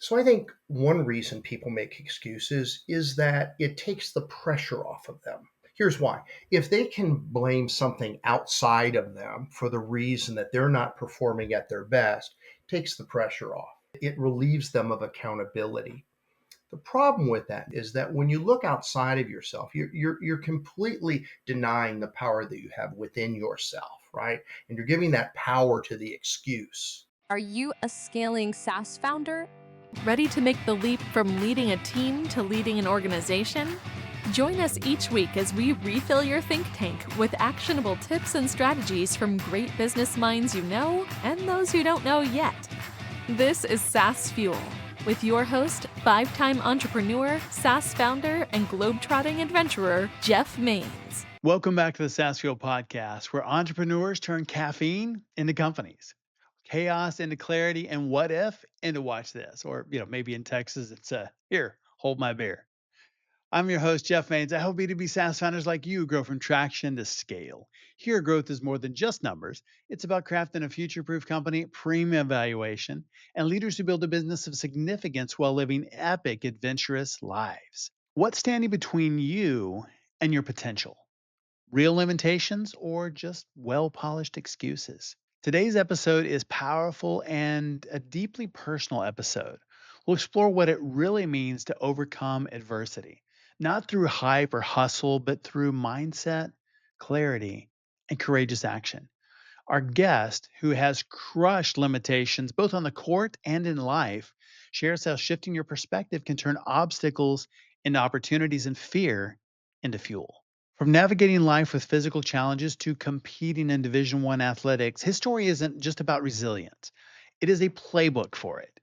So I think one reason people make excuses is that it takes the pressure off of them. Here's why. If they can blame something outside of them for the reason that they're not performing at their best, it takes the pressure off. It relieves them of accountability. The problem with that is that when you look outside of yourself, you're completely denying the power that you have within yourself, right? And you're giving that power to the excuse. Are you a scaling SaaS founder? Ready to make the leap from leading a team to leading an organization? Join us each week as we refill your think tank with actionable tips and strategies from great business minds you know and those you don't know yet. This is SaaS Fuel with your host, 5-time entrepreneur, SaaS founder, and globetrotting adventurer, Jeff Maines. Welcome back to the SaaS Fuel podcast, where entrepreneurs turn caffeine into companies, chaos into clarity, and what if into watch this. Or, maybe in Texas, it's here, hold my beer. I'm your host, Jeff Maines. I help B2B SaaS founders like you grow from traction to scale. Here, growth is more than just numbers. It's about crafting a future-proof company, premium valuation, and leaders who build a business of significance while living epic, adventurous lives. What's standing between you and your potential? Real limitations or just well polished excuses? Today's episode is powerful and a deeply personal episode. We'll explore what it really means to overcome adversity, not through hype or hustle, but through mindset, clarity, and courageous action. Our guest, who has crushed limitations both on the court and in life, shares how shifting your perspective can turn obstacles into opportunities and fear into fuel. From navigating life with physical challenges to competing in Division One athletics, his story isn't just about resilience. It is a playbook for it.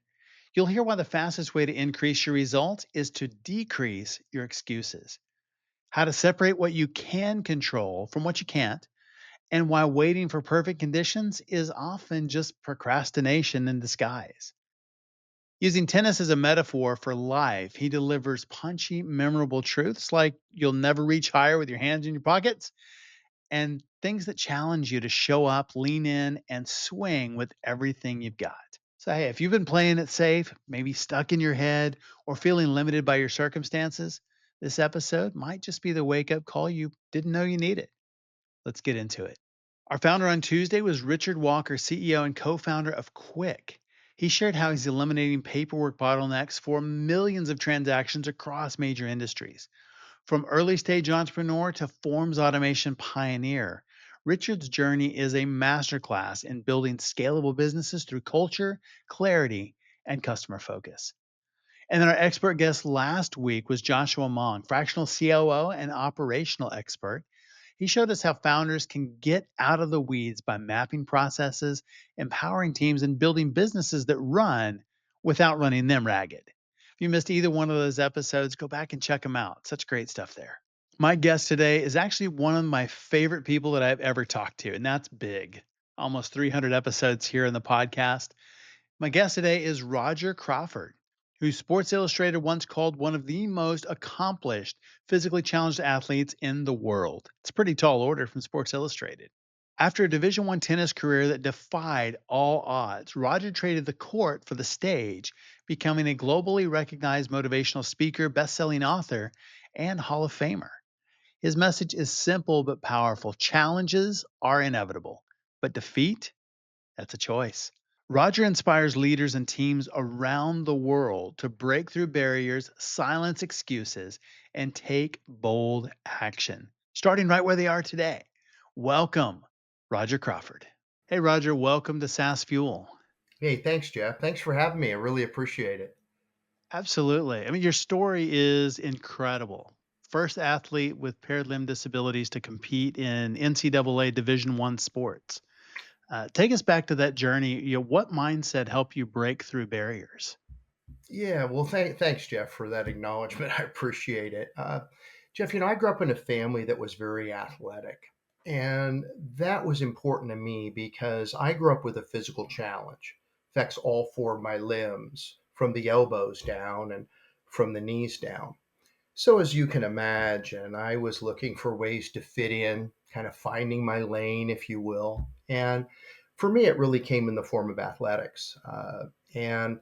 You'll hear why the fastest way to increase your results is to decrease your excuses, how to separate what you can control from what you can't, and why waiting for perfect conditions is often just procrastination in disguise. Using tennis as a metaphor for life, he delivers punchy, memorable truths like you'll never reach higher with your hands in your pockets and things that challenge you to show up, lean in, and swing with everything you've got. So, hey, if you've been playing it safe, maybe stuck in your head, or feeling limited by your circumstances, this episode might just be the wake up call you didn't know you needed. Let's get into it. Our founder on Tuesday was Richard Walker, CEO and co founder of Quick. He shared how he's eliminating paperwork bottlenecks for millions of transactions across major industries. From early stage entrepreneur to forms automation pioneer, Richard's journey is a masterclass in building scalable businesses through culture, clarity, and customer focus. And then our expert guest last week was Joshua Mong, fractional COO and operational expert. He showed us how founders can get out of the weeds by mapping processes, empowering teams, and building businesses that run without running them ragged. If you missed either one of those episodes, go back and check them out. Such great stuff there. My guest today is actually one of my favorite people that I've ever talked to, and that's big. Almost 300 episodes here in the podcast. My guest today is Roger Crawford, who Sports Illustrated once called one of the most accomplished physically challenged athletes in the world. It's a pretty tall order from Sports Illustrated. After a Division I tennis career that defied all odds, Roger traded the court for the stage, becoming a globally recognized motivational speaker, best-selling author, and Hall of Famer. His message is simple but powerful. Challenges are inevitable, but defeat, that's a choice. Roger inspires leaders and teams around the world to break through barriers, silence excuses, and take bold action, starting right where they are today. Welcome, Roger Crawford. Hey, Roger, welcome to SaaS Fuel. Hey, thanks, Jeff. Thanks for having me. I really appreciate it. Absolutely. I mean, your story is incredible. First athlete with paired limb disabilities to compete in NCAA Division I sports. Take us back to that journey. What mindset helped you break through barriers? Yeah, well, thanks, Jeff, for that acknowledgement. I appreciate it. Jeff, I grew up in a family that was very athletic, and that was important to me because I grew up with a physical challenge. Affects all four of my limbs, from the elbows down and from the knees down. So, as you can imagine, I was looking for ways to fit in, kind of finding my lane, if you will. And for me, it really came in the form of athletics. And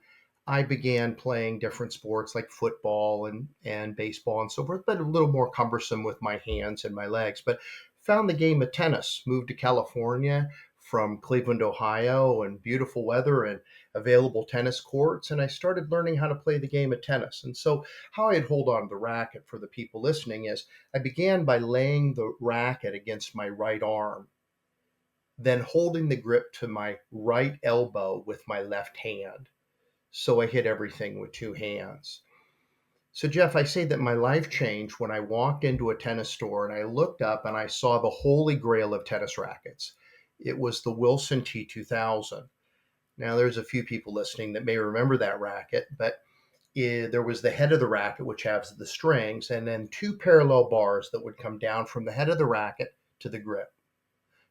I began playing different sports like football and baseball and so forth, but a little more cumbersome with my hands and my legs. But found the game of tennis, moved to California from Cleveland, Ohio, and beautiful weather and available tennis courts. And I started learning how to play the game of tennis. And so, how I'd hold on to the racket for the people listening is I began by laying the racket against my right arm, then holding the grip to my right elbow with my left hand. So I hit everything with two hands. So, Jeff, I say that my life changed when I walked into a tennis store and I looked up and I saw the holy grail of tennis rackets. It was the Wilson T2000. Now, there's a few people listening that may remember that racket, but there was the head of the racket, which has the strings, and then two parallel bars that would come down from the head of the racket to the grip.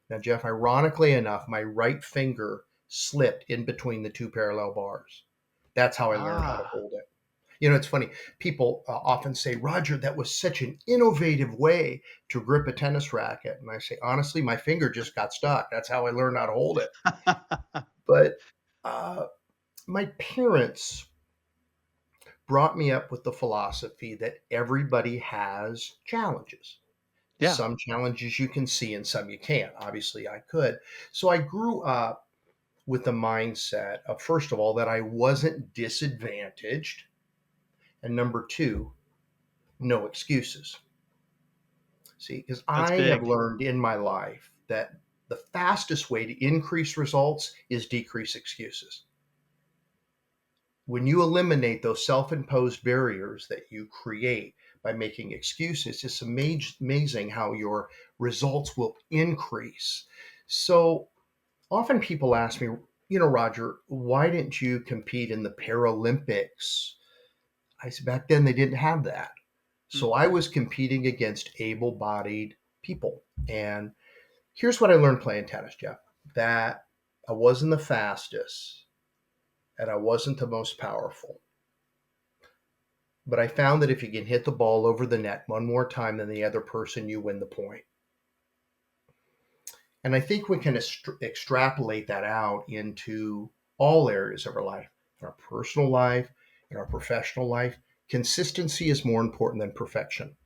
Now, Jeff, ironically enough, my right finger slipped in between the two parallel bars. That's how I learned how to Ah. hold it. It's funny. People often say, Roger, that was such an innovative way to grip a tennis racket. And I say, honestly, my finger just got stuck. That's how I learned how to hold it. But uh, my parents brought me up with the philosophy that everybody has challenges. Yeah, Some challenges you can see and some you can't. Obviously, I could. So I grew up with the mindset of, first of all, that I wasn't disadvantaged. And number two, no excuses. See, because that's I have big. learned in my life that the fastest way to increase results is decrease excuses. When you eliminate those self imposed barriers that you create by making excuses, it's amazing how your results will increase. So often people ask me, Roger, why didn't you compete in the Paralympics? I said, back then they didn't have that. So I Mhm. was competing against able bodied people. And here's what I learned playing tennis, Jeff, that I wasn't the fastest and I wasn't the most powerful. But I found that if you can hit the ball over the net one more time than the other person, you win the point. And I think we can extrapolate that out into all areas of our life, in our personal life, in our professional life. Consistency is more important than perfection.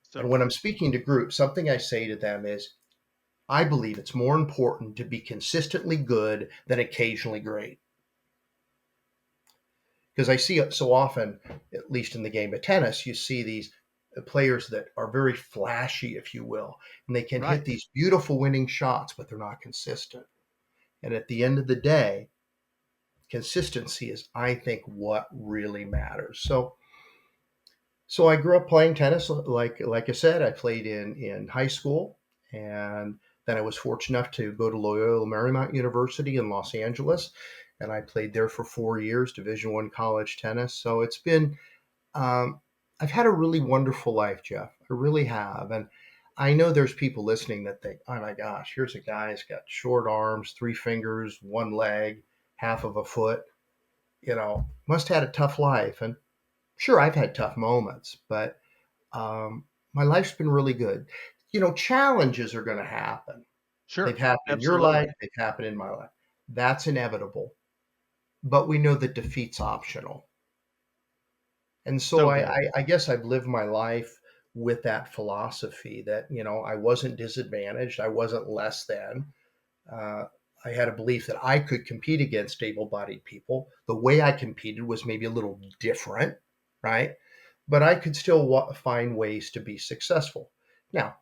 So And when I'm true. speaking to groups, something I say to them is, I believe it's more important to be consistently good than occasionally great. Because I see it so often, at least in the game of tennis, you see these players that are very flashy, if you will, and they can hit Right. these beautiful winning shots, but they're not consistent. And at the end of the day, consistency is, I think, what really matters. So I grew up playing tennis. Like I said, I played in high school, and then I was fortunate enough to go to Loyola Marymount University in Los Angeles, and I played there for 4 years, Division One college tennis. So it's been um, I've had a really wonderful life, Jeff. I really have, and I know there's people listening that think, "Oh my gosh, here's a guy who's got short arms, three fingers, one leg, half of a foot. Must have had a tough life." And sure, I've had tough moments, but my life's been really good. Challenges are going to happen. They've Sure. happened in your life, Absolutely. they've happened in my life. That's inevitable. But we know that defeat's optional. And so So I, good. I, I guess I've lived my life with that philosophy that, I wasn't disadvantaged, I wasn't less than. Uh, I had a belief that I could compete against able bodied people. The way I competed was maybe a little different, right? But I could still find ways to be successful. Now,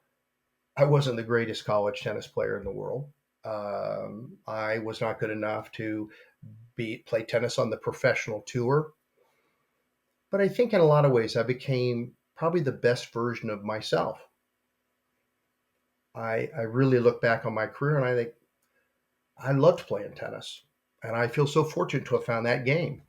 I wasn't the greatest college tennis player in the world. I was not good enough to play tennis on the professional tour. But I think in a lot of ways, I became probably the best version of myself. I really look back on my career and I think I loved playing tennis. And I feel so fortunate to have found that game.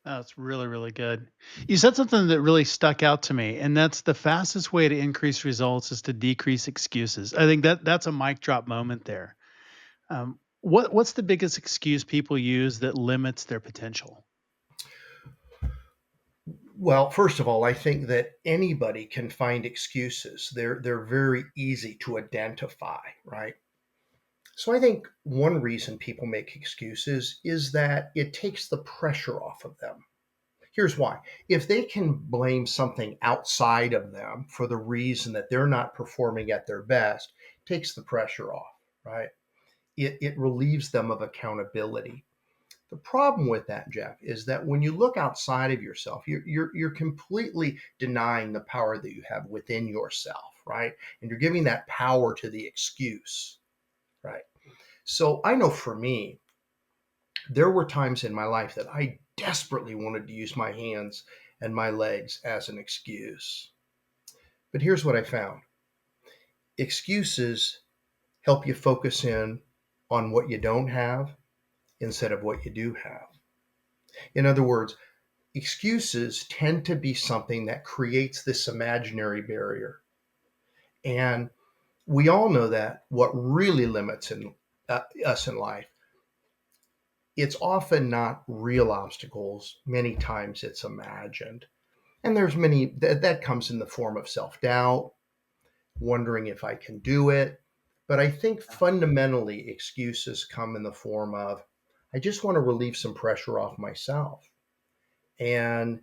That's really, really good. You said something that really stuck out to me, and that's the fastest way to increase results is to decrease excuses. I think that's a mic drop moment there. What's the biggest excuse people use that limits their potential? Well, first of all, I think that anybody can find excuses. They're very easy to identify, right? So I think one reason people make excuses is that it takes the pressure off of them. Here's why. If they can blame something outside of them for the reason that they're not performing at their best, it takes the pressure off, right? It relieves them of accountability. The problem with that, Jeff, is that when you look outside of yourself, you're completely denying the power that you have within yourself, right? And you're giving that power to the excuse, right? So I know for me, there were times in my life that I desperately wanted to use my hands and my legs as an excuse. But here's what I found: excuses help you focus in on what you don't have instead of what you do have. In other words, excuses tend to be something that creates this imaginary barrier. And we all know that what really limits us in life, it's often not real obstacles. Many times it's imagined. And there's many that comes in the form of self-doubt, wondering if I can do it. But I think Yeah. fundamentally excuses come in the form of I just want to relieve some pressure off myself. And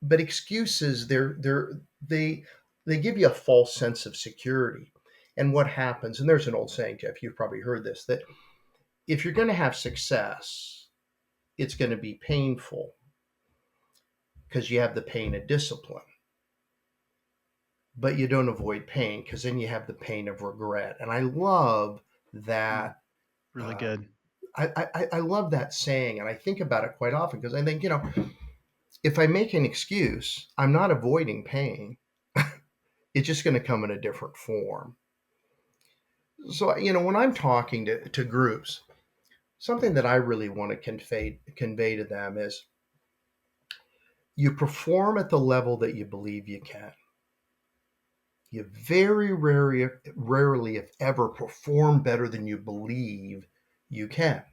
but excuses they they give you a false sense of security. And what happens, and there's an old saying, Jeff, you've probably heard this, that if you're going to have success, it's going to be painful because you have the pain of discipline, but you don't avoid pain because then you have the pain of regret. And I love Mm, that. really Uh, good. I love that saying, and I think about it quite often because I think, if I make an excuse, I'm not avoiding pain. It's just going to come in a different form. So, when I'm talking to groups, something that I really want to convey to them is you perform at the level that you believe you can. You very rarely, if ever, perform better than you believe you can.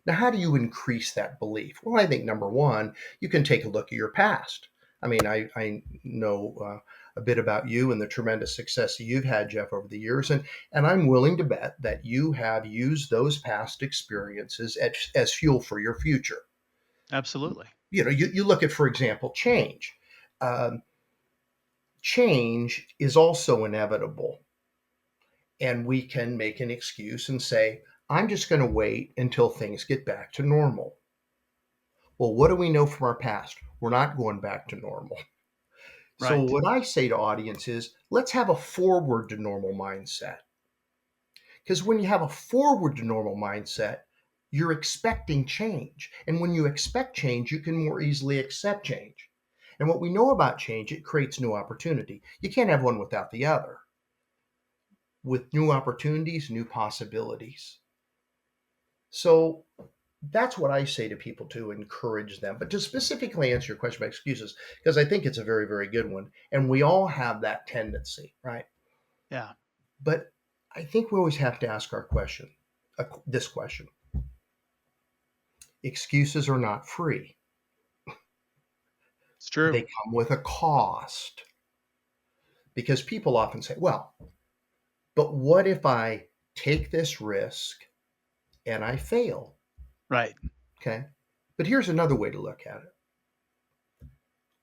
Now, how do you increase that belief? Well, I think number one, you can take a look at your past. I mean, I know a bit about you and the tremendous success that you've had, Jeff, over the years, and I'm willing to bet that you have used those past experiences as fuel for your future. Absolutely. You look at, for example, change. Um, Change is also inevitable, and we can make an excuse and say, "I'm just going to wait until things get back to normal." Well, what do we know from our past? We're not going back to normal. So, Right. what I say to audience is let's have a forward to normal mindset. Because when you have a forward to normal mindset, you're expecting change. And when you expect change, you can more easily accept change. And what we know about change, it creates new opportunity. You can't have one without the other. With new opportunities, new possibilities. So, that's what I say to people to encourage them. But to specifically answer your question about excuses, because I think it's a very, very good one. And we all have that tendency, right? Yeah. But I think we always have to ask our question, this question: excuses are not free, It's true. they come with a cost. Because people often say, well, but what if I take this risk and I fail? Right. Okay. But here's another way to look at it: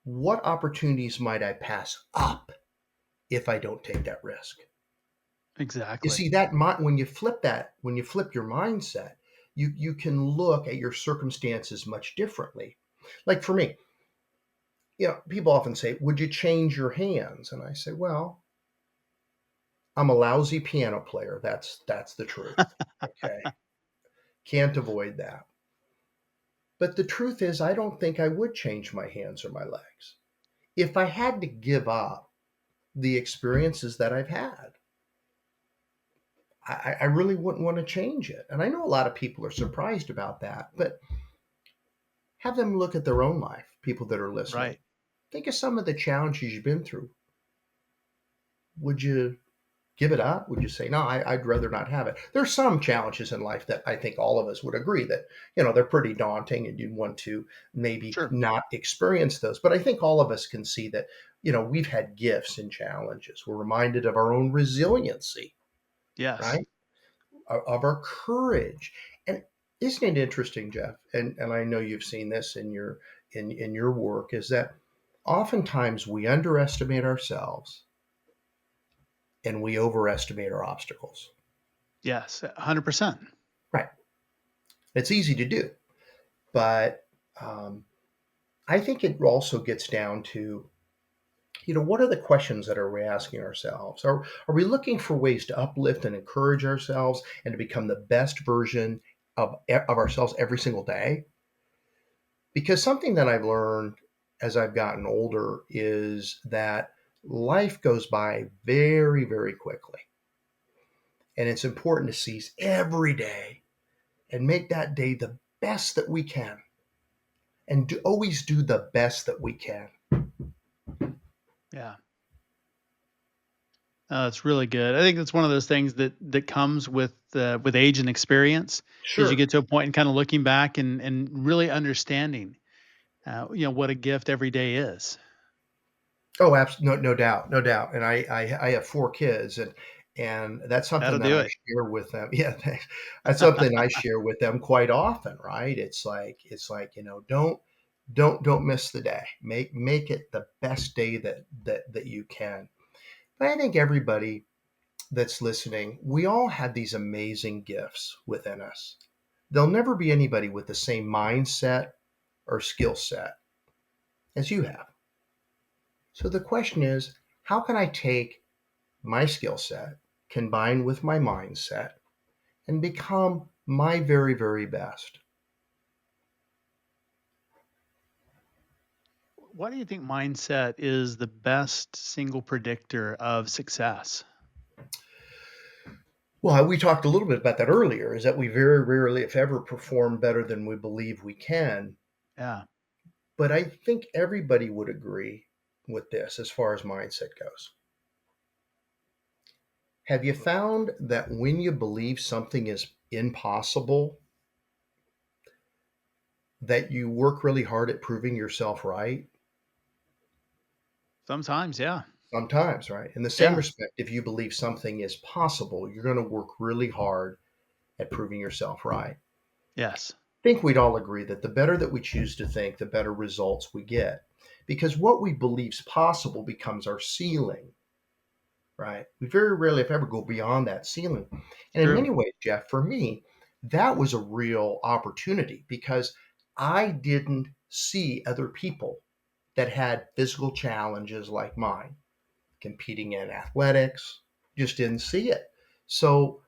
what opportunities might I pass up if I don't take that risk? You Exactly. see when you flip your mindset, you can look at your circumstances much differently. Like for me, people often say, "Would you change your hands?" And I say, "Well, I'm a lousy piano player. That's the truth. Okay, can't avoid that. But the truth is, I don't think I would change my hands or my legs if I had to give up the experiences that I've had. I really wouldn't want to change it. And I know a lot of people are surprised about that, but have them look at their own life, people that are listening. Right. Think of some of the challenges you've been through. Would you give it up? Would you say, no, I'd rather not have it? There's some challenges in life that I think all of us would agree that, they're pretty daunting and you'd want to maybe Sure. not experience those. But I think all of us can see that, we've had gifts and challenges. We're reminded of our own resiliency, Yes. right? of our courage. And isn't it interesting, Jeff? And I know you've seen this in your work, is that oftentimes we underestimate ourselves and we overestimate our obstacles. Yes, 100%. Right. It's easy to do, but um, I think it also gets down to, what are the questions that are we asking ourselves? Are we looking for ways to uplift and encourage ourselves and to become the best version of ourselves every single day? Because something that I've learned as I've gotten older is that life goes by very, very quickly. And it's important to seize every day and make that day the best that we can and always do the best that we can. Yeah. It's really good. I think that's one of those things that comes with age and experience, is you Sure. get to a point and kind of looking back and really understanding, what a gift every day is. Oh, absolutely, no, no doubt, no doubt. And I have 4 kids, and that's something That'll that do I it. share with them. Yeah, thanks. That's something I share with them quite often, right? It's like don't miss the day. Make it the best day that you can. But I think everybody that's listening, we all have these amazing gifts within us. There'll never be anybody with the same mindset or skill set as you have. So the question is, how can I take my skill set combined with my mindset and become my very, very best? Why do you think mindset is the best single predictor of success? Well, we talked a little bit about that earlier, is that we very rarely, if ever, perform better than we believe we can. Yeah, But I think everybody would agree with this as far as mindset goes. Have you found that when you believe something is impossible, that you work really hard at proving yourself right? sometimes. Yeah, Sometimes, right? In the same yeah, respect, if you believe something is possible, you're going to work really hard at proving yourself right. yes, I think we'd all agree that the better that we choose to think, the better results we get. Because what we believe is possible becomes our ceiling, right? We very rarely, if ever, go beyond that ceiling. And in true. many ways, Jeff, for me, that was a real opportunity because I didn't see other people that had physical challenges like mine, competing in athletics, just didn't see it. So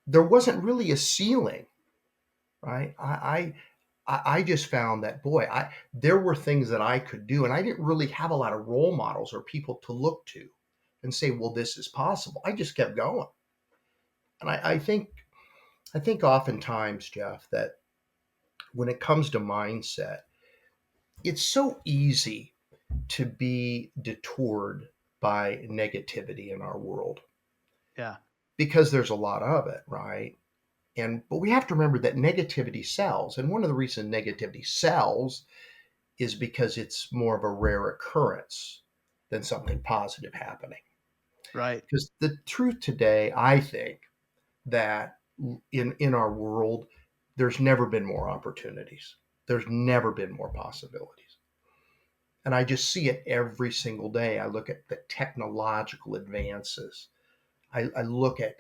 there wasn't really a ceiling, right? I just found that, boy, there were things that I could do, and I didn't really have a lot of role models or people to look to and say, well, this is possible. I just kept going. And I think oftentimes, Jeff, that when it comes to mindset, it's so easy to be detoured by negativity in our world Yeah, because there's a lot of it, right? But we have to remember that negativity sells. And one of the reasons negativity sells is because it's more of a rare occurrence than something positive happening. right. Because the truth today, I think that in our world, there's never been more opportunities. There's never been more possibilities. And I just see it every single day. I look at the technological advances. I look at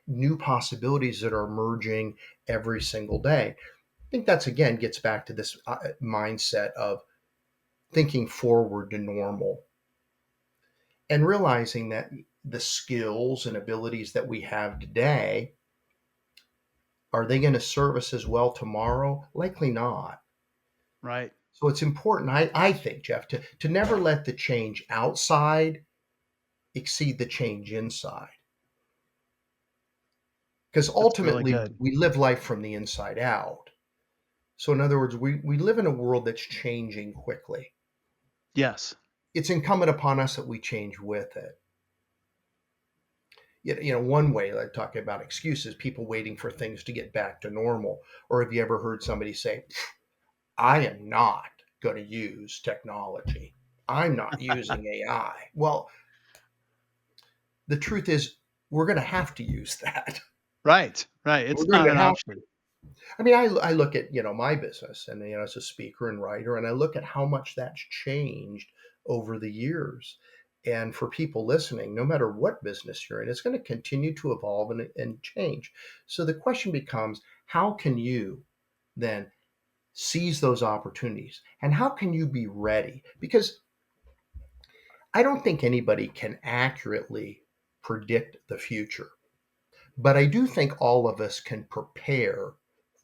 new possibilities that are emerging every single day. I think that's again gets back to this mindset of thinking forward to normal and realizing that the skills and abilities that we have today, are they going to serve us as well tomorrow? Likely not. Right. So it's important, I think, Jeff, to never let the change outside exceed the change inside. Because That's really ultimately, good. we live life from the inside out. So, in other words, we live in a world that's changing quickly. Yes. It's incumbent upon us that we change with it. One way, like talking about excuses, people waiting for things to get back to normal. Or have you ever heard somebody say, I am not going to use technology? I'm not using AI. Well, the truth is, we're going to have to use that. Right, right. We're It's going not to an have option. I mean, I look at, my business and, as a speaker and writer, and I look at how much that's changed over the years. And for people listening, no matter what business you're in, it's going to continue to evolve and change. So the question becomes, how can you then seize those opportunities? And how can you be ready? Because I don't think anybody can accurately predict the future, but I do think all of us can prepare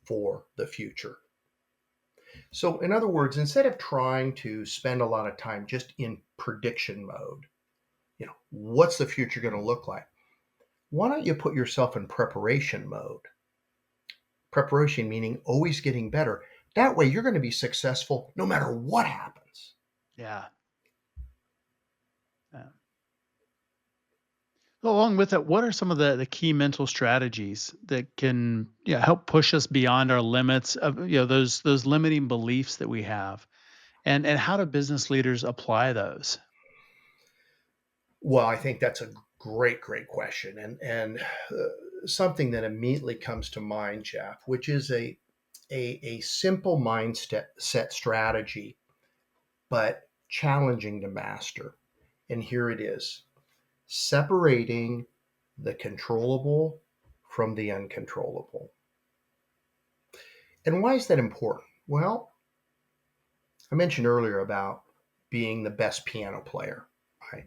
for the future. So, in other words, instead of trying to spend a lot of time just in prediction mode, what's the future going to look like? Why don't you put yourself in preparation mode? Preparation meaning always getting better. That way, you're going to be successful no matter what happens. Yeah. Yeah. So along with it, what are some of the key mental strategies that can help push us beyond our limits of those limiting beliefs that we have, and how do business leaders apply those? Well, I think that's a great question, something that immediately comes to mind, Jeff, which is a simple mindset set strategy, but challenging to master. And here it is: separating the controllable from the uncontrollable. And why is that important? Well, I mentioned earlier about being the best piano player, right?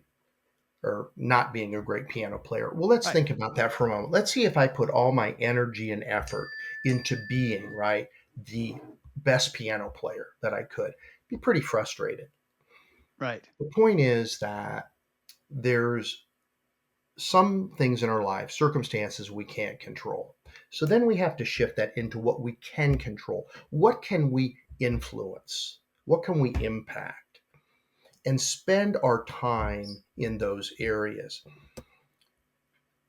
Or not being a great piano player. Well, let's Right. think about that for a moment. Let's see if I put all my energy and effort into being, right, the best piano player that I could. Be pretty frustrated. Right. The point is that there's some things in our life, circumstances we can't control. So then we have to shift that into what we can control. What can we influence? What can we impact? And spend our time in those areas.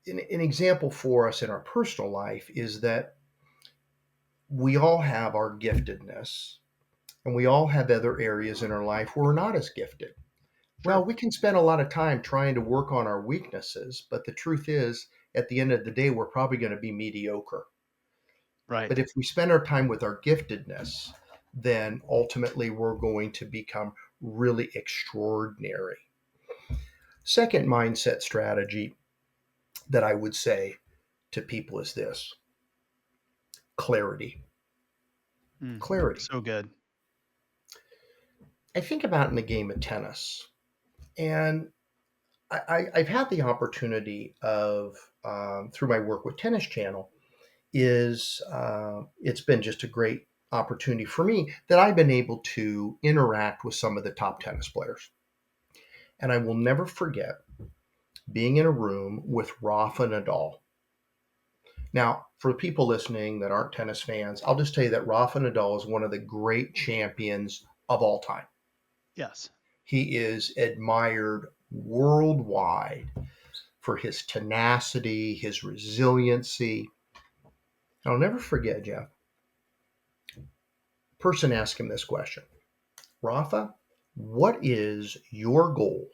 An example for us in our personal life is that we all have our giftedness and we all have other areas in our life where we're not as gifted. Well, Sure. we can spend a lot of time trying to work on our weaknesses, but the truth is, at the end of the day, we're probably going to be mediocre. But Right. if we spend our time with our giftedness, then ultimately we're going to become really extraordinary. Second mindset strategy that I would say to people is this: clarity. Mm. Clarity. So good. I think about in the game of tennis, and I've had the opportunity of, through my work with Tennis Channel, it's been just a great opportunity for me that I've been able to interact with some of the top tennis players. And I will never forget being in a room with Rafa Nadal. Now, for people listening that aren't tennis fans, I'll just tell you that Rafa Nadal is one of the great champions of all time. Yes. He is admired worldwide for his tenacity, his resiliency. I'll never forget, Jeff. Person asked him this question: Rafa, what is your goal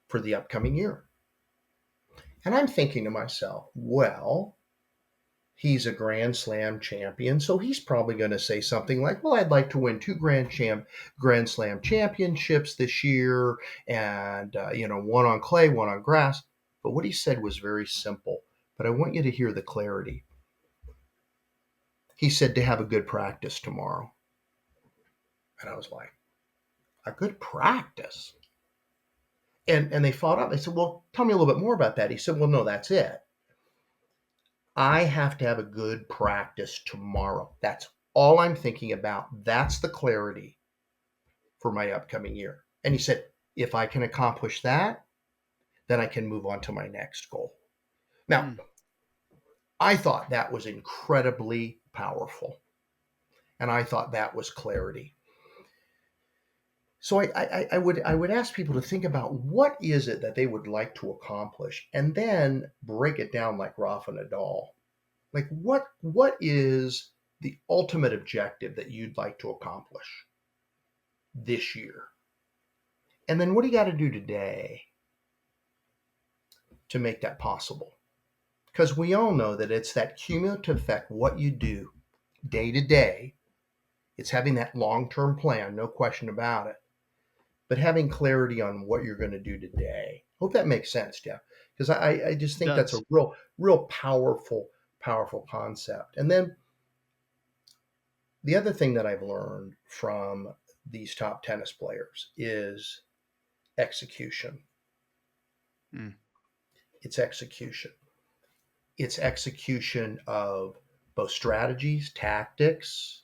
for the upcoming year? And I'm thinking to myself, well, he's a Grand Slam champion, so he's probably going to say something like, well, I'd like to win two Grand Slam championships this year, and, one on clay, one on grass. But what he said was very simple, but I want you to hear the clarity. He said to have a good practice tomorrow. And I was like, a good practice? And they followed up. They said, well, tell me a little bit more about that. He said, well, no, that's it. I have to have a good practice tomorrow. That's all I'm thinking about. That's the clarity for my upcoming year. And he said, if I can accomplish that, then I can move on to my next goal. Now, Mm. I thought that was incredibly powerful. And I thought that was clarity. So I would ask people to think about what is it that they would like to accomplish, and then break it down like Rafa Nadal. Like what is the ultimate objective that you'd like to accomplish this year? And then what do you got to do today to make that possible? Because we all know that it's that cumulative effect, what you do day to day. It's having that long-term plan, no question about it, but having clarity on what you're going to do today. Hope that makes sense, Jeff, because I just It think that's a does. real powerful concept. And then the other thing that I've learned from these top tennis players is execution. Mm. It's execution. It's execution of both strategies, tactics,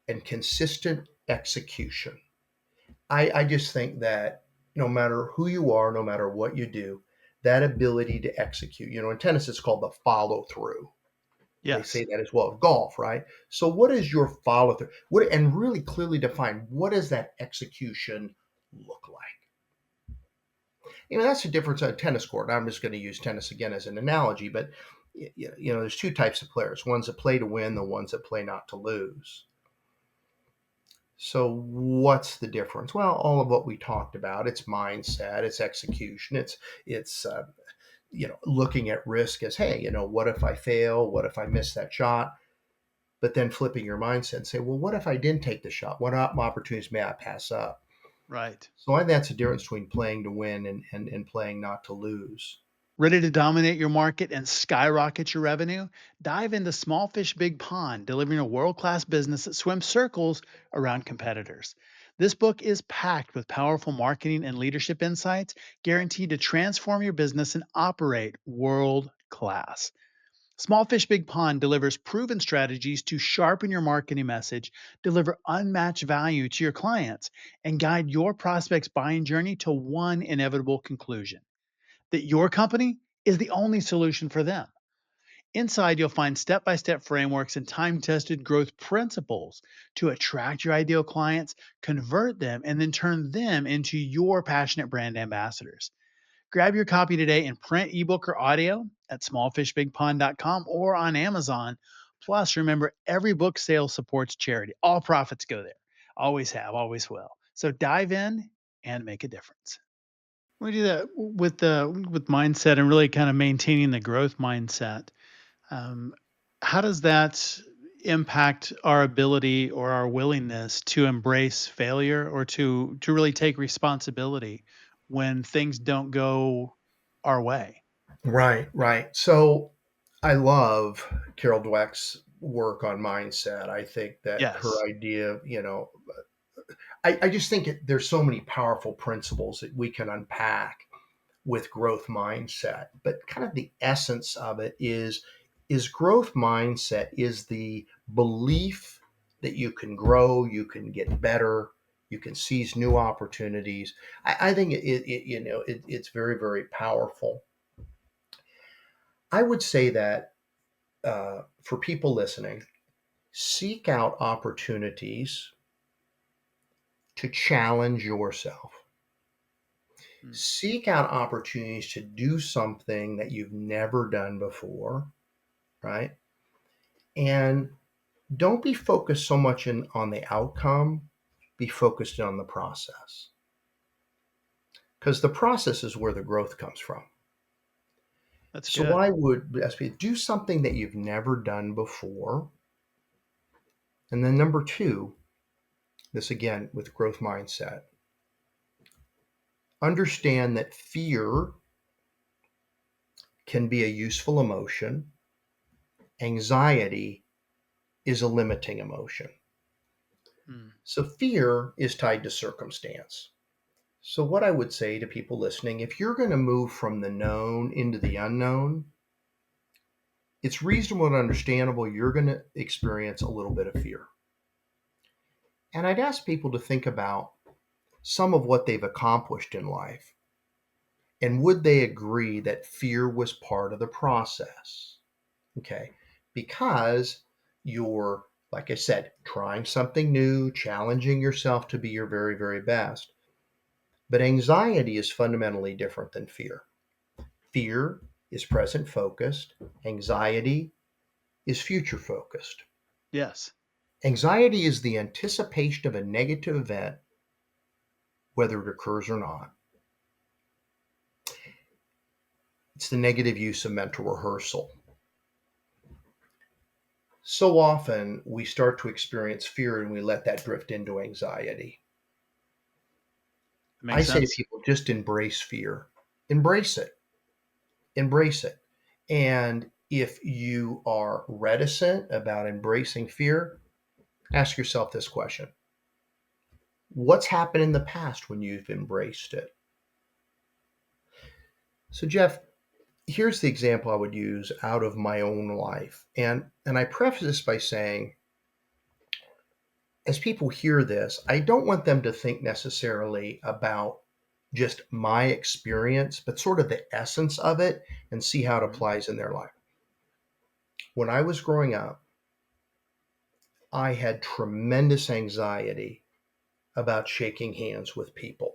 and consistent execution. I just think that no matter who you are, no matter what you do, that ability to execute, in tennis, it's called the follow through. They Yes. say that as well. Golf, right? So, what is your follow through? And really clearly define what does that execution look like? That's the difference on a tennis court. I'm just going to use tennis again as an analogy, but there's two types of players: ones that play to win, the ones that play not to lose. So what's the difference? Well, all of what we talked about, it's mindset, it's execution, it's looking at risk as, hey, what if I fail? What if I miss that shot? But then flipping your mindset and say, well, what if I didn't take the shot? What opportunities may I pass up? Right. So I think that's the difference between playing to win and playing not to lose. Ready to dominate your market and skyrocket your revenue? Dive into Small Fish Big Pond, delivering a world class business that swims circles around competitors. This book is packed with powerful marketing and leadership insights guaranteed to transform your business and operate world class. Small Fish Big Pond delivers proven strategies to sharpen your marketing message, deliver unmatched value to your clients, and guide your prospects' buying journey to one inevitable conclusion: that your company is the only solution for them. Inside, you'll find step by step frameworks and time tested growth principles to attract your ideal clients, convert them, and then turn them into your passionate brand ambassadors. Grab your copy today in print, ebook, or audio at smallfishbigpond.com or on Amazon. Plus, remember, every book sale supports charity. All profits go there. Always have, always will. So dive in and make a difference. We do that with mindset and really kind of maintaining the growth mindset. Um, how does that impact our ability or our willingness to embrace failure or to really take responsibility when things don't go our way? Right, right. So I love Carol Dweck's work on mindset. I think that her Yes, idea, I just think there's so many powerful principles that we can unpack with growth mindset. But kind of the essence of it is growth mindset is the belief that you can grow, you can get better, you can seize new opportunities. I think it's very, very powerful. I would say that for people listening, seek out opportunities to challenge yourself. mm, Seek out opportunities to do something that you've never done before, right? And don't be focused so much on the outcome, be focused on the process. Because the process is where the growth comes from. that's So good. I would ask you, do something that you've never done before. And then number two, this again with growth mindset, understand that fear can be a useful emotion. Anxiety is a limiting emotion. Mm, So fear is tied to circumstance. So, what I would say to people listening, if you're going to move from the known into the unknown, it's reasonable and understandable you're going to experience a little bit of fear. And I'd ask people to think about some of what they've accomplished in life. And would they agree that fear was part of the process? Okay. Because you're, like I said, trying something new, challenging yourself to be your very, very best. But anxiety is fundamentally different than fear. Fear is present focused, anxiety is future focused. yes. Anxiety is the anticipation of a negative event, whether it occurs or not. It's the negative use of mental rehearsal. So often we start to experience fear and we let that drift into anxiety. That I makes say to sense. people, just embrace fear. Embrace it. Embrace it. And if you are reticent about embracing fear, ask yourself this question. What's happened in the past when you've embraced it? So, Jeff, here's the example I would use out of my own life. And I preface this by saying, as people hear this, I don't want them to think necessarily about just my experience, but sort of the essence of it and see how it Mhm. applies in their life. When I was growing up, I had tremendous anxiety about shaking hands with people.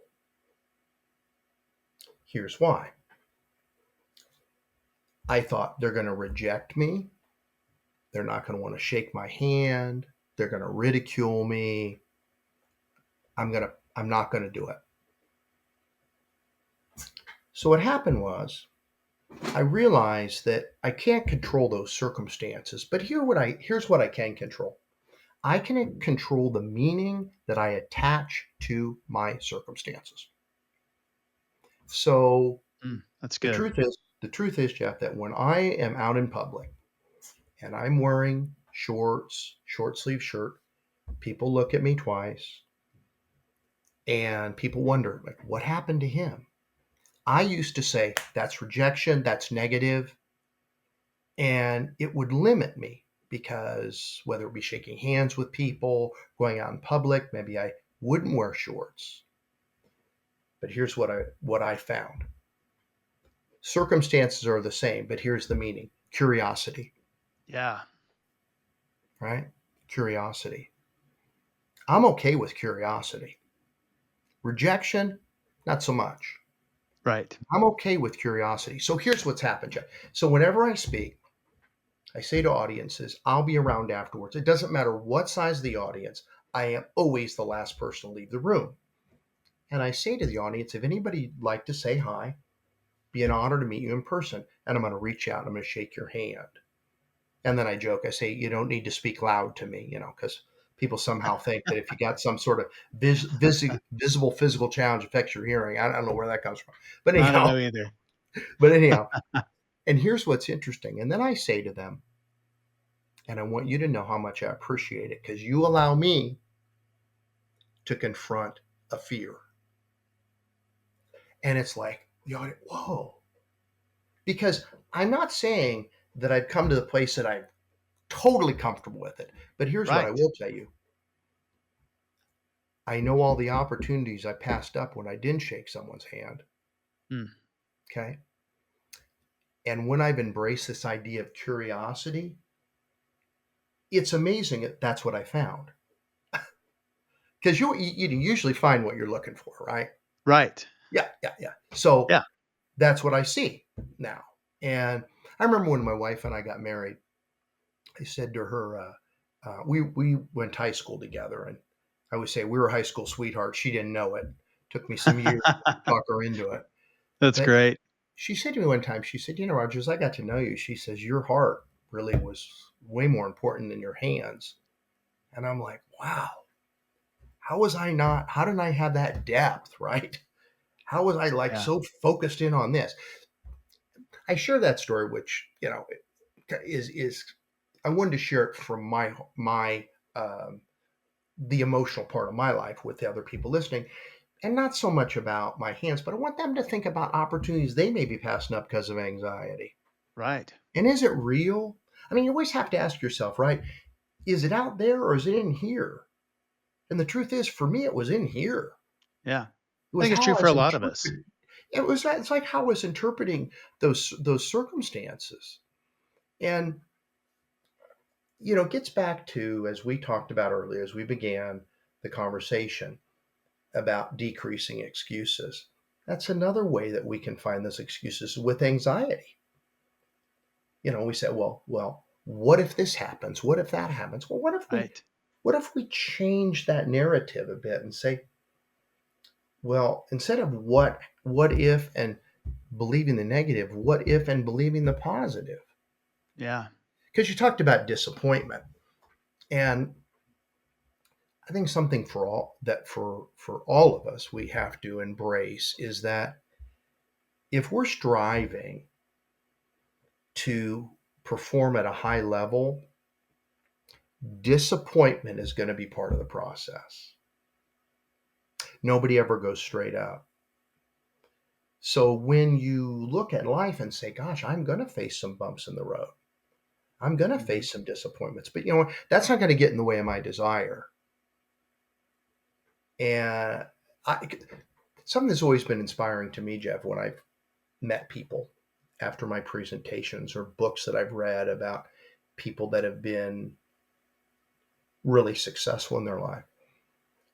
Here's why. I thought they're going to reject me. They're not going to want to shake my hand. They're going to ridicule me. I'm not going to do it. So what happened was I realized that I can't control those circumstances, but here's what I can control. I can control the meaning that I attach to my circumstances. So That's the good. truth is, the truth is, Jeff, that when I am out in public and I'm wearing shorts, short sleeve shirt, people look at me twice and people wonder, like, what happened to him? I used to say, that's rejection, that's negative, and it would limit me because whether it be shaking hands with people, going out in public, maybe I wouldn't wear shorts. But here's what I found. Circumstances are the same, but here's the meaning. Curiosity, Yeah. right? Curiosity. I'm okay with curiosity. Rejection, not so much. Right. I'm okay with curiosity. So here's what's happened, Jeff. So whenever I speak, I say to audiences, I'll be around afterwards. It doesn't matter what size of the audience, I am always the last person to leave the room. And I say to the audience, if anybody'd like to say hi, be an honor to meet you in person. And I'm going to reach out and I'm going to shake your hand. And then I joke, I say, you don't need to speak loud to me, because people somehow think that if you got some sort of visible physical challenge affects your hearing. I don't know where that comes from. But I don't anyhow, know either. but anyhow, and here's what's interesting. And then I say to them, and I want you to know how much I appreciate it because you allow me to confront a fear. And it's like, whoa. Because I'm not saying that I've come to the place that I'm totally comfortable with it. But here's what I Right. will tell you. I know all the opportunities I passed up when I didn't shake someone's hand. Mm. Okay. And when I've embraced this idea of curiosity, it's amazing that that's what I found. Because you usually find what you're looking for, right? Right. Yeah, yeah, yeah. So Yeah. that's what I see now. And I remember when my wife and I got married, I said to her, we went to high school together, and I would say we were high school sweethearts. She didn't know it. Took me some years to talk her into it. That's But great. she said to me one time, she said, Rogers, I got to know you. She says, your heart really was way more important than your hands. And I'm like, wow, how didn't I have that depth, right? How was I like Yeah. so focused in on this? I share that story, which, is I wanted to share it from my the emotional part of my life with the other people listening, and not so much about my hands, but I want them to think about opportunities they may be passing up because of anxiety. Right. And is it real? I mean, you always have to ask yourself, right? Is it out there or is it in here? And the truth is, for me, it was in here. Yeah. It I was think it's how true I for a was lot of us. interpreting. It's like how I was interpreting those circumstances, and it gets back to, as we talked about earlier, as we began the conversation about decreasing excuses. That's another way that we can find those excuses with anxiety. We say, well, what if this happens? What if that happens? Well, Right. what if we change that narrative a bit and say, well, instead of what if and believing the negative, what if, and believing the positive. Yeah. Because you talked about disappointment. And I think something for all of us we have to embrace is that if we're striving to perform at a high level, disappointment is going to be part of the process. Nobody ever goes straight up. So when you look at life and say, gosh, I'm going to face some bumps in the road, I'm going to Mhm. face some disappointments, but you know what? That's not going to get in the way of my desire. And I, something that's always been inspiring to me, Jeff, when I've met people after my presentations or books that I've read about people that have been really successful in their life,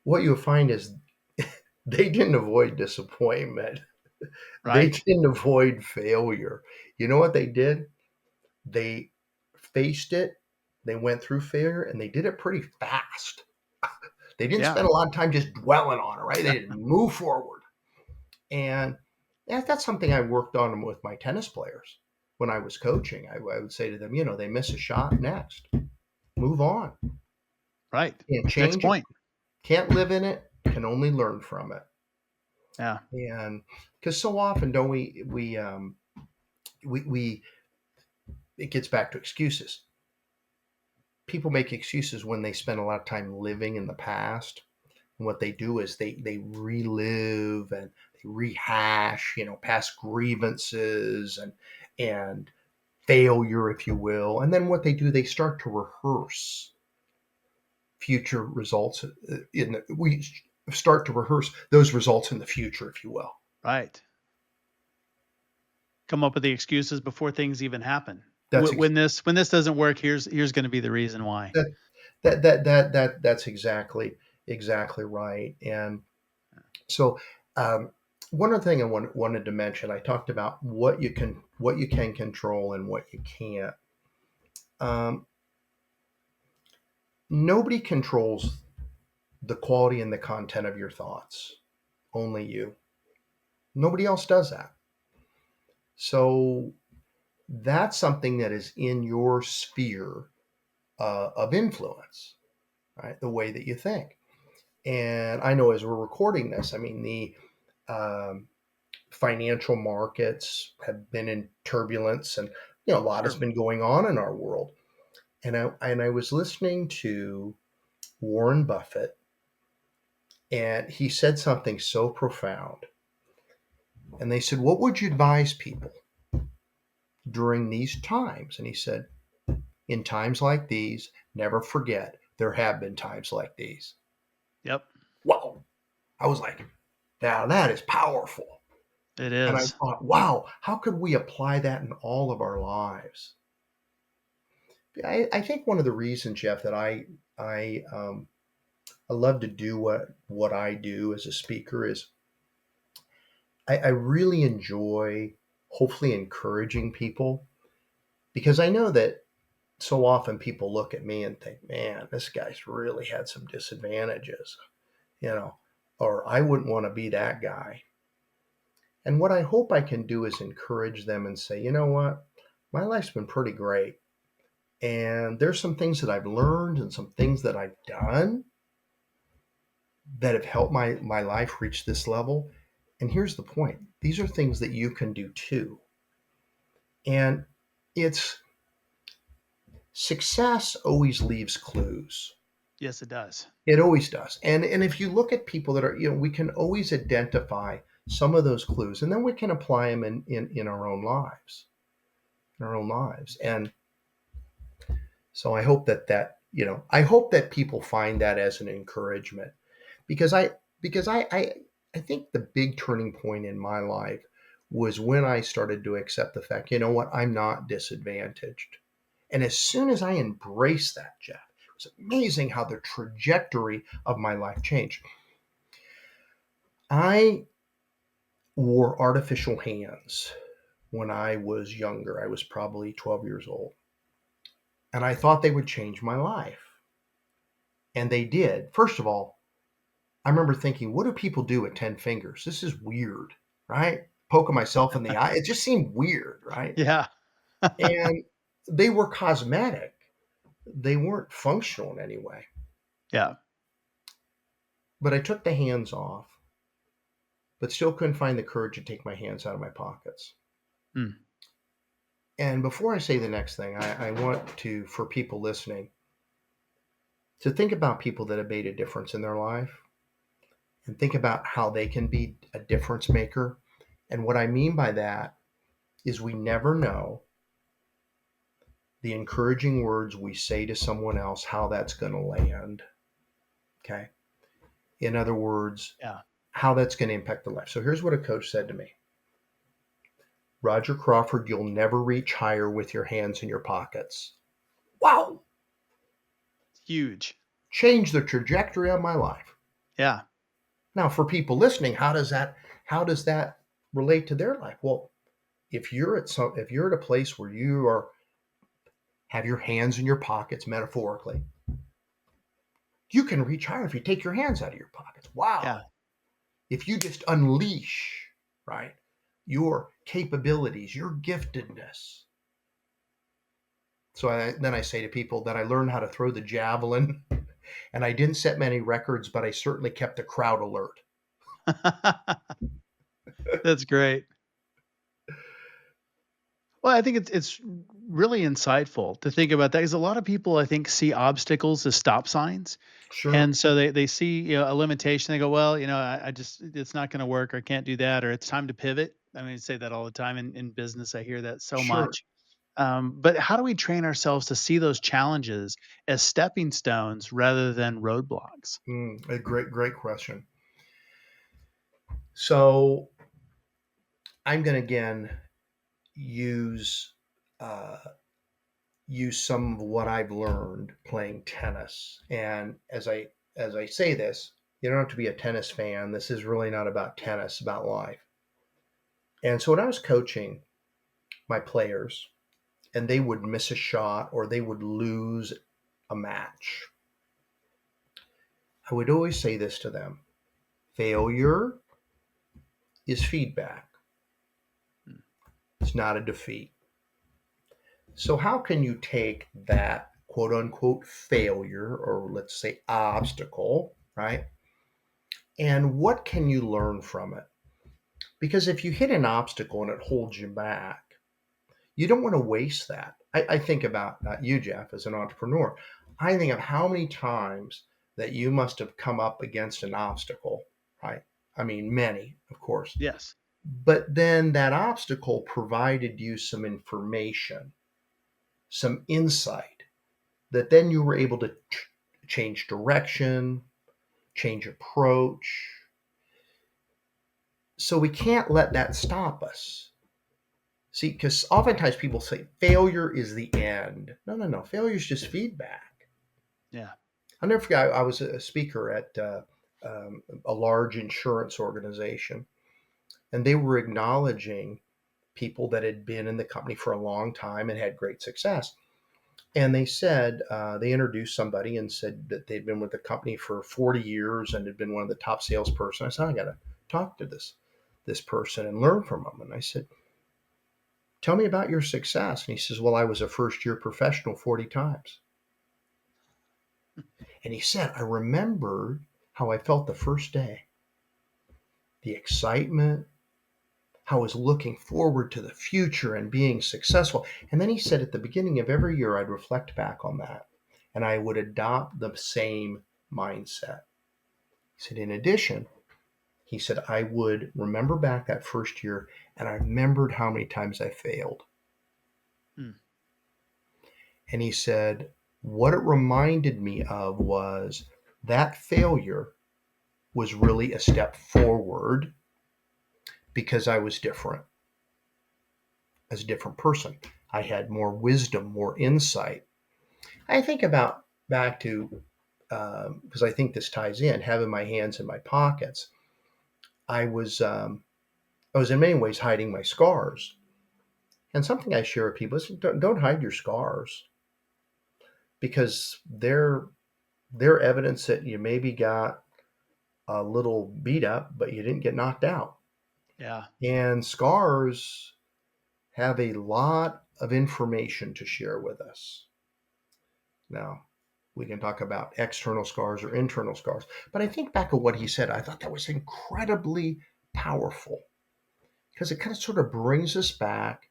what you'll find is they didn't avoid disappointment. They Right. didn't avoid failure. You know what they did? They faced it, they went through failure, and they did it pretty fast. They didn't Yeah. spend a lot of time just dwelling on it, right? They didn't move forward. And that's something I worked on with my tennis players when I was coaching. I would say to them, you know, they miss a shot, next, move on. Right. Can't Next change it, point. can't live in it, can only learn from it. Yeah. And because so often don't we it gets back to excuses. People make excuses when they spend a lot of time living in the past. And what they do is they relive and they rehash, you know, past grievances and failure, if you will. And then what they do, they start to rehearse future results. We start to rehearse those results in the future, if you will. Right. Come up with the excuses before things even happen. That's ex- When this doesn't work, here's going to be the reason why. that that's exactly right. And so, um, one other thing wanted to mention, I talked about what you can control and what you can't. Um, Nobody controls the quality and the content of your thoughts. Only you. Nobody else does that. So that's something that is in your sphere of influence, right? The way that you think. And I know as we're recording this, I mean, the um, financial markets have been in turbulence, and you know a lot has Sure. been going on in our world. And I was listening to Warren Buffett, and he said something so profound. And they said, "What would you advise people during these times?" And he said, "In times like these, never forget there have been times like these." Yep. Wow! I was like, "Now that is powerful." It And I is. thought, wow, how could we apply that in all of our lives? I think one of the reasons, Jeff, that I love to do what I do as a speaker is I really enjoy hopefully encouraging people because I know that so often people look at me and think, man, this guy's really had some disadvantages, you know, or I wouldn't want to be that guy. And what I hope I can do is encourage them and say, you know what, my life's been pretty great. And there's some things that I've learned and some things that I've done that have helped my life reach this level. And here's the point, these are things that you can do too. And it's success always leaves clues. Yes, it does. It always does. And if you look at people that are, you know, we can always identify some of those clues and then we can apply them in our own lives. In our own lives. And so I hope I hope that people find that as an encouragement because I think the big turning point in my life was when I started to accept the fact, you know what, I'm not disadvantaged. And as soon as I embraced that, Jeff, it was amazing how the trajectory of my life changed. I wore artificial hands when I was younger. I was probably 12 years old. And I thought they would change my life. And they did. First of all, I remember thinking, what do people do with 10 fingers? This is weird, right? poking myself in the eye. It just seemed weird, right? Yeah. And they were cosmetic. They weren't functional in any way. Yeah. But I took the hands off, but still couldn't find the courage to take my hands out of my pockets. Mm. And before I say the next thing, I want to, for people listening, to think about people that have made a difference in their life and think about how they can be a difference maker. And what I mean by that is we never know the encouraging words we say to someone else, how that's going to land. Okay. In other words, Yeah. how that's going to impact their life. So here's what a coach said to me: Roger Crawford, you'll never reach higher with your hands in your pockets. Wow. Huge. Changed the trajectory of my life. Yeah. Now, for people listening, how does that relate to their life? Well, if you're at a place where you are have your hands in your pockets, metaphorically, you can reach higher if you take your hands out of your pockets. Yeah. Wow. If you just unleash, right, your capabilities, your giftedness. So then I say to people that I learned how to throw the javelin, and I didn't set many records, but I certainly kept the crowd alert. That's great. Well, I think it's really insightful to think about that because a lot of people, I think, see obstacles as stop signs. Sure, And so they see, a limitation. They go, well, I just it's not going to work, or I can't do that, or it's time to pivot. I mean, I say that all the time in business. I hear that so sure. much. But how do we train ourselves to see those challenges as stepping stones rather than roadblocks? A great question. So I'm going to again use uh, use some of what I've learned playing tennis. And as I say this, you don't have to be a tennis fan. This is really not about tennis, about life. And so when I was coaching my players, and they would miss a shot or they would lose a match, I would always say this to them: failure is feedback. Mm. It's not a defeat. So, how can you take that quote unquote failure, or let's say obstacle, right? And what can you learn from it? Because if you hit an obstacle and it holds you back, you don't want to waste that. I think about you, Jeff, as an entrepreneur. I think of how many times that you must have come up against an obstacle, right? I mean, many, of course. Yes. But then that obstacle provided you some information, some insight that then you were able to change direction, change approach. So we can't let that stop us. See, because oftentimes people say failure is the end. No, no, no. Failure is just feedback. Yeah. I'll never forget, I was a speaker at a large insurance organization, and they were acknowledging people that had been in the company for a long time and had great success. And they said, they introduced somebody and said that they'd been with the company for 40 years and had been one of the top salesperson. I said, I got to talk to this person and learn from them. And I said, tell me about your success. And he says, well, I was a first year professional 40 times. And he said, I remembered how I felt the first day, the excitement, how I was looking forward to the future and being successful. And then he said, at the beginning of every year, I'd reflect back on that and I would adopt the same mindset. He said, in addition, he said, I would remember back that first year and I remembered how many times I failed. Mm. And he said, what it reminded me of was that failure was really a step forward because I was different as a different person. I had more wisdom, more insight. I think about back to, because I think this ties in, having my hands in my pockets. I was, um, I was in many ways hiding my scars. And something I share with people is don't hide your scars because they're evidence that you maybe got a little beat up, but you didn't get knocked out. Yeah. And scars have a lot of information to share with us. Now, we can talk about external scars or internal scars, but I think back of what he said, I thought that was incredibly powerful because it kind of sort of brings us back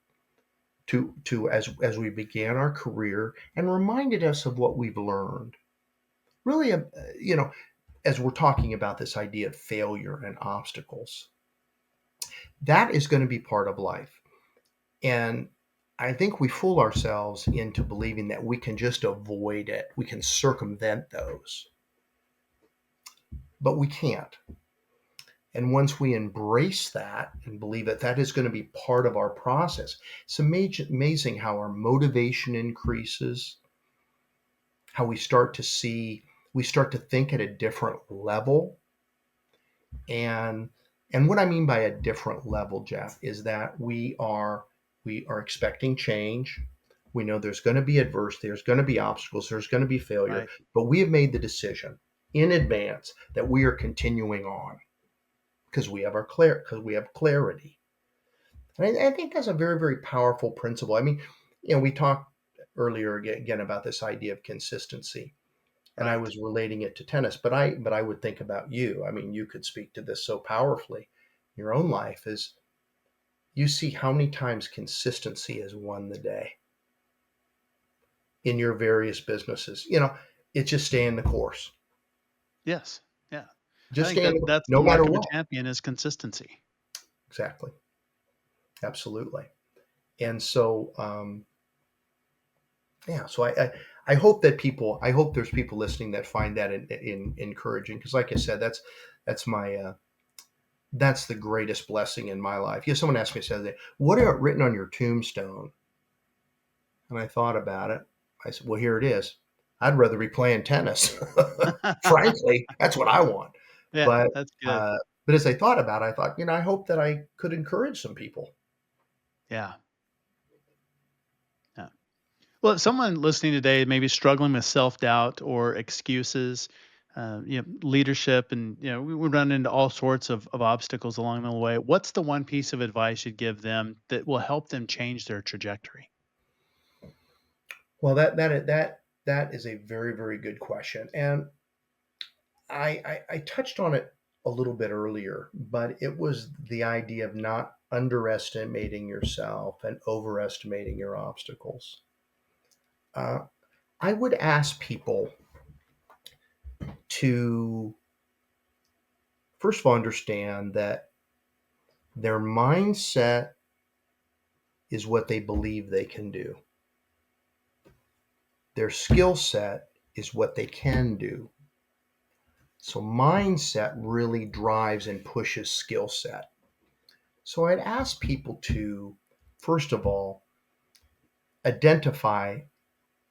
to as we began our career and reminded us of what we've learned. Really, you know, as we're talking about this idea of failure and obstacles, that is going to be part of life. And I think we fool ourselves into believing that we can just avoid it. We can circumvent those, but we can't. And once we embrace that and believe that that is going to be part of our process, it's amazing how our motivation increases, how we start to think at a different level. And and what I mean by a different level, Jeff, is that we are expecting change. We know there's going to be adversity, there's going to be obstacles, there's going to be failure, Right. but we have made the decision in advance that we are continuing on because we have clarity. And I think that's a very, very powerful principle. I mean, we talked earlier again about this idea of consistency, and I Right. was relating it to tennis, but I would think about you. I mean, you could speak to this so powerfully. Your own life is you see how many times consistency has won the day in your various businesses. It's just staying the course. Yes. Yeah. I Just think staying that the course, that's the no matter mark of a what. champion is consistency. Exactly. Absolutely. And so yeah, so I hope that I hope there's people listening that find that encouraging, because like I said, that's my that's the greatest blessing in my life. Someone asked me, said, what are written on your tombstone? And I thought about it. I said, well, here it is. I'd rather be playing tennis. Frankly, that's what I want. Yeah, But that's good. uh, but as I thought about it, I thought, I hope that I could encourage some people. Yeah. Yeah. Well, if someone listening today may be struggling with self-doubt or excuses, leadership, and we run into all sorts of obstacles along the way. What's the one piece of advice you'd give them that will help them change their trajectory? Well, that is a very, very good question, and I touched on it a little bit earlier, but it was the idea of not underestimating yourself and overestimating your obstacles. Uh, I would ask people to first of all understand that their mindset is what they believe they can do. Their skill set is what they can do. So mindset really drives and pushes skill set. So I'd ask people to, first of all, identify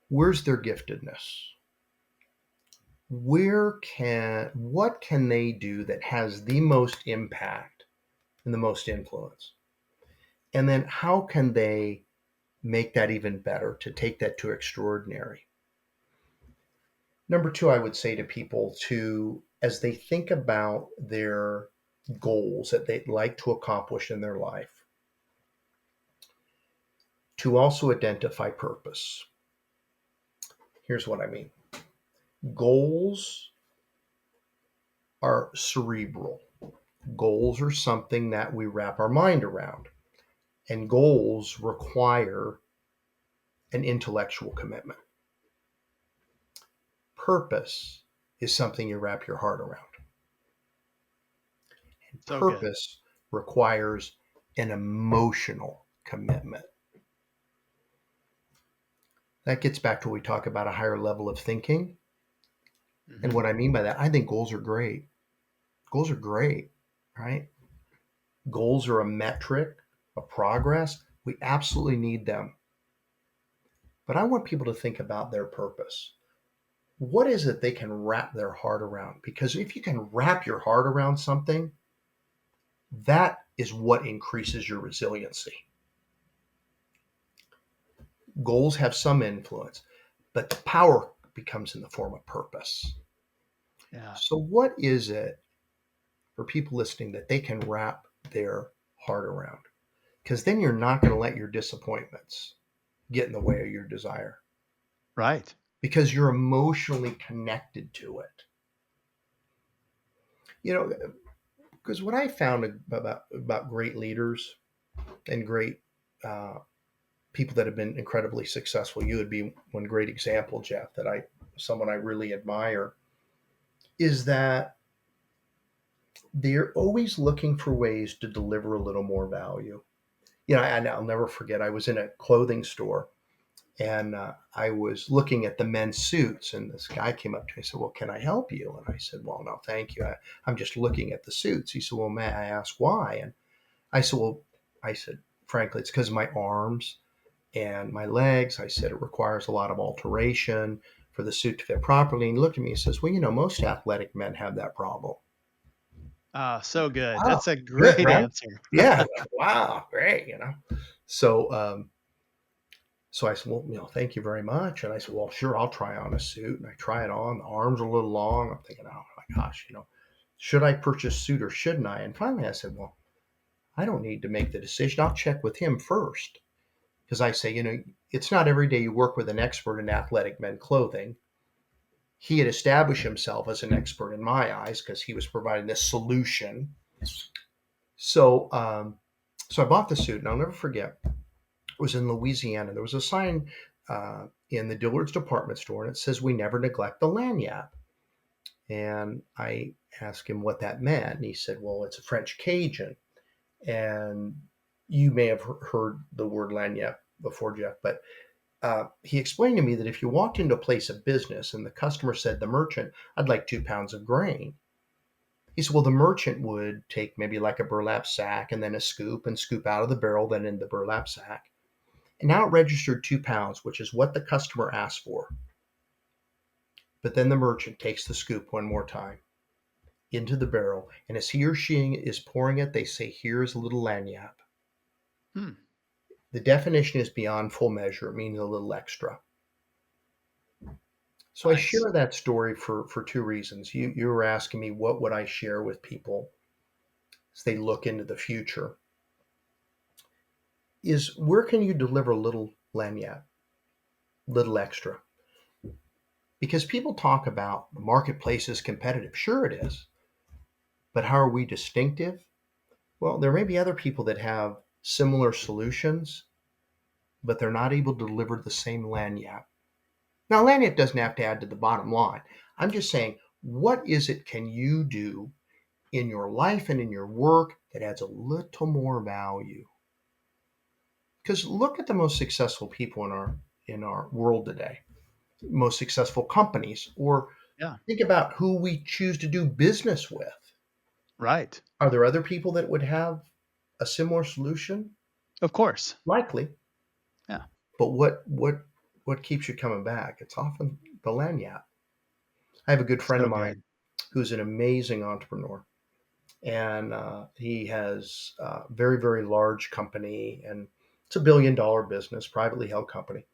where's their giftedness. What can they do that has the most impact and the most influence? And then how can they make that even better to take that to extraordinary? Number two, I would say to people to, as they think about their goals that they'd like to accomplish in their life, to also identify purpose. Here's what I mean. Goals are cerebral. Goals are something that we wrap our mind around, and goals require an intellectual commitment. Purpose is something you wrap your heart around. So good. Purpose requires an emotional commitment. That gets back to what we talk about a higher level of thinking. And Hmm. what I mean by that, I think goals are great. Goals are great, right? Goals are a metric of progress. We absolutely need them. But I want people to think about their purpose. What is it they can wrap their heart around? Because if you can wrap your heart around something, that is what increases your resiliency. Goals have some influence, but the power becomes in the form of purpose. Yeah. So, what is it for people listening that they can wrap their heart around, because then you're not going to let your disappointments get in the way of your desire Right. because you're emotionally connected to it. You know, because what I found about great leaders and great people that have been incredibly successful, you would be one great example, Jeff, that someone I really admire, is that they're always looking for ways to deliver a little more value. And I'll never forget, I was in a clothing store and I was looking at the men's suits, and this guy came up to me and said, "Well, can I help you?" And I said, "Well, no, thank you. I'm just looking at the suits." He said, "Well, may I ask why?" And I said, "Well," I said, "frankly, it's because of my arms and my legs." I said, "It requires a lot of alteration for the suit to fit properly." And he looked at me and says, "Well, most athletic men have that problem." Ah, so good. Wow, That's a good, great right? answer. Yeah. Wow, great. So, so I said, "Well, thank you very much." And I said, "Well, sure, I'll try on a suit." And I try it on. The arms are a little long. I'm thinking, "Oh my gosh, should I purchase a suit or shouldn't I?" And finally, I said, "Well, I don't need to make the decision. I'll check with him first." Because I say, it's not every day you work with an expert in athletic men clothing. He had established himself as an expert in my eyes because he was providing this solution. So, so I bought the suit, and I'll never forget. It was in Louisiana. There was a sign in the Dillard's department store, and it says, "We never neglect the lanyard." And I asked him what that meant, and he said, "Well, it's a French Cajun." And you may have heard the word lanyard before, Jeff, but he explained to me that if you walked into a place of business and the customer said, "The merchant, I'd like 2 pounds of grain." He said, "Well, the merchant would take maybe like a burlap sack and then a scoop and scoop out of the barrel, then in the burlap sack. And now it registered 2 pounds, which is what the customer asked for. But then the merchant takes the scoop one more time into the barrel. And as he or she is pouring it, they say, 'Here's a little lagniappe.' Hmm. The definition is beyond full measure. It means a little extra." So I Nice. share that story for two reasons. You were asking me what would I share with people as they look into the future. Is where can you deliver a little lagniappe, little extra? Because people talk about the marketplace is competitive. Sure it is. But how are we distinctive? Well, there may be other people that have similar solutions, but they're not able to deliver the same lagniappe. Now, lagniappe doesn't have to add to the bottom line. I'm just saying, what is it can you do in your life and in your work that adds a little more value? Because look at the most successful people in our world today, most successful companies, or Yeah. think about who we choose to do business with. Right. Are there other people that would have a similar solution? Of course. Likely. Yeah. But what keeps you coming back? It's often the lagniappe. I have a good friend So of mine good. who's an amazing entrepreneur, and he has a very very large company, and it's $1 billion business, privately held company.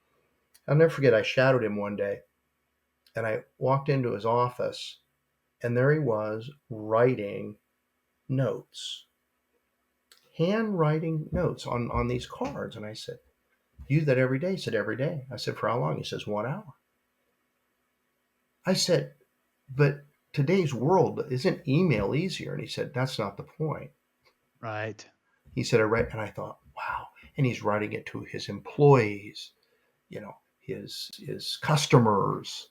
I'll never forget. I shadowed him one day, and I walked into his office, and there he was writing notes, handwriting notes on these cards. And I said, "You do that every day?" He said, "Every day." I said, "For how long?" He says, "1 hour." I said, "But today's world, isn't email easier?" And he said, "That's not the point." Right. He said, "I read," and I thought, wow. And he's writing it to his employees, his customers.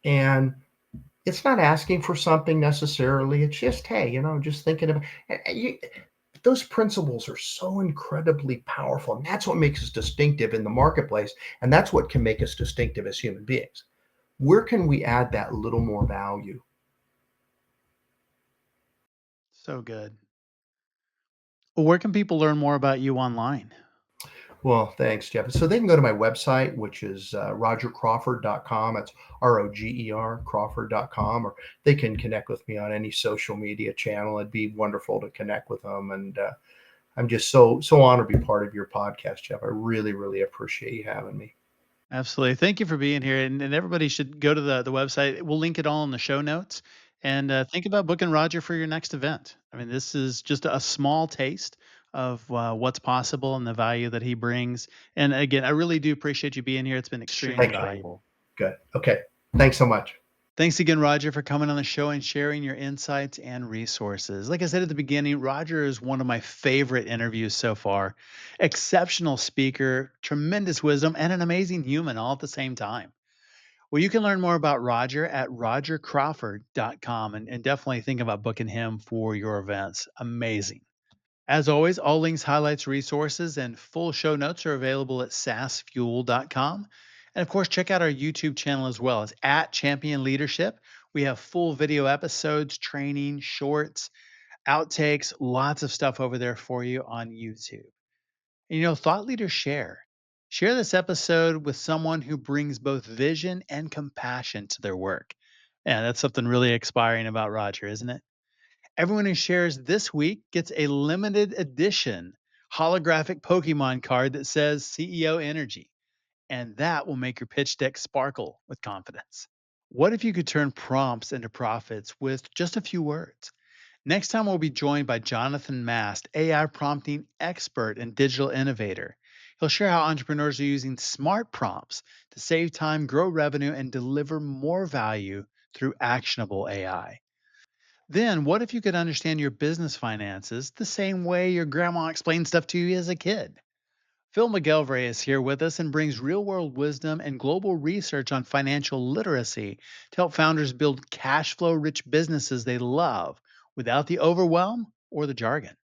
And it's not asking for something necessarily. It's just, hey, just thinking about you, those principles are so incredibly powerful. And that's what makes us distinctive in the marketplace. And that's what can make us distinctive as human beings. Where can we add that little more value? So good. Well, where can people learn more about you online? Well, thanks, Jeff. So they can go to my website, which is rogercrawford.com. It's ROGER Crawford.com, or they can connect with me on any social media channel. It'd be wonderful to connect with them. And I'm just so honored to be part of your podcast, Jeff. I really, really appreciate you having me. Absolutely. Thank you for being here. And everybody should go to the website. We'll link it all in the show notes. And think about booking Roger for your next event. I mean, this is just a small taste of what's possible and the value that he brings. And again, I really do appreciate you being here. It's been extremely Thank you. valuable. Good. Okay. Thanks so much. Thanks again, Roger, for coming on the show and sharing your insights and resources. Like I said at the beginning, Roger is one of my favorite interviews so far. Exceptional speaker, tremendous wisdom, and an amazing human all at the same time. Well, you can learn more about Roger at rogercrawford.com and definitely think about booking him for your events. Amazing. As always, all links, highlights, resources, and full show notes are available at saasfuel.com. And of course, check out our YouTube channel as well. It's at Champion Leadership. We have full video episodes, training, shorts, outtakes, lots of stuff over there for you on YouTube. And thought leaders share. Share this episode with someone who brings both vision and compassion to their work. Yeah, that's something really inspiring about Roger, isn't it? Everyone who shares this week gets a limited edition holographic Pokemon card that says CEO Energy, and that will make your pitch deck sparkle with confidence. What if you could turn prompts into profits with just a few words? Next time, we'll be joined by Jonathan Mast, AI prompting expert and digital innovator. He'll share how entrepreneurs are using smart prompts to save time, grow revenue, and deliver more value through actionable AI. Then, what if you could understand your business finances the same way your grandma explained stuff to you as a kid? Phil McGelvray is here with us and brings real world wisdom and global research on financial literacy to help founders build cash flow rich businesses they love without the overwhelm or the jargon.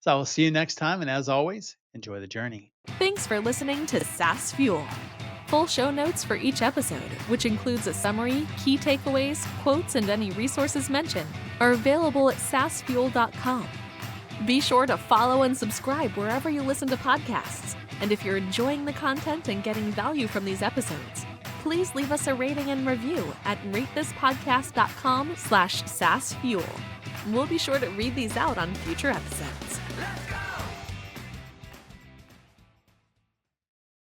So I will see you next time. And as always, enjoy the journey. Thanks for listening to SaaS Fuel. Full show notes for each episode, which includes a summary, key takeaways, quotes, and any resources mentioned, are available at saasfuel.com. Be sure to follow and subscribe wherever you listen to podcasts. And if you're enjoying the content and getting value from these episodes, please leave us a rating and review at ratethispodcast.com/saasfuel. We'll be sure to read these out on future episodes. Let's go!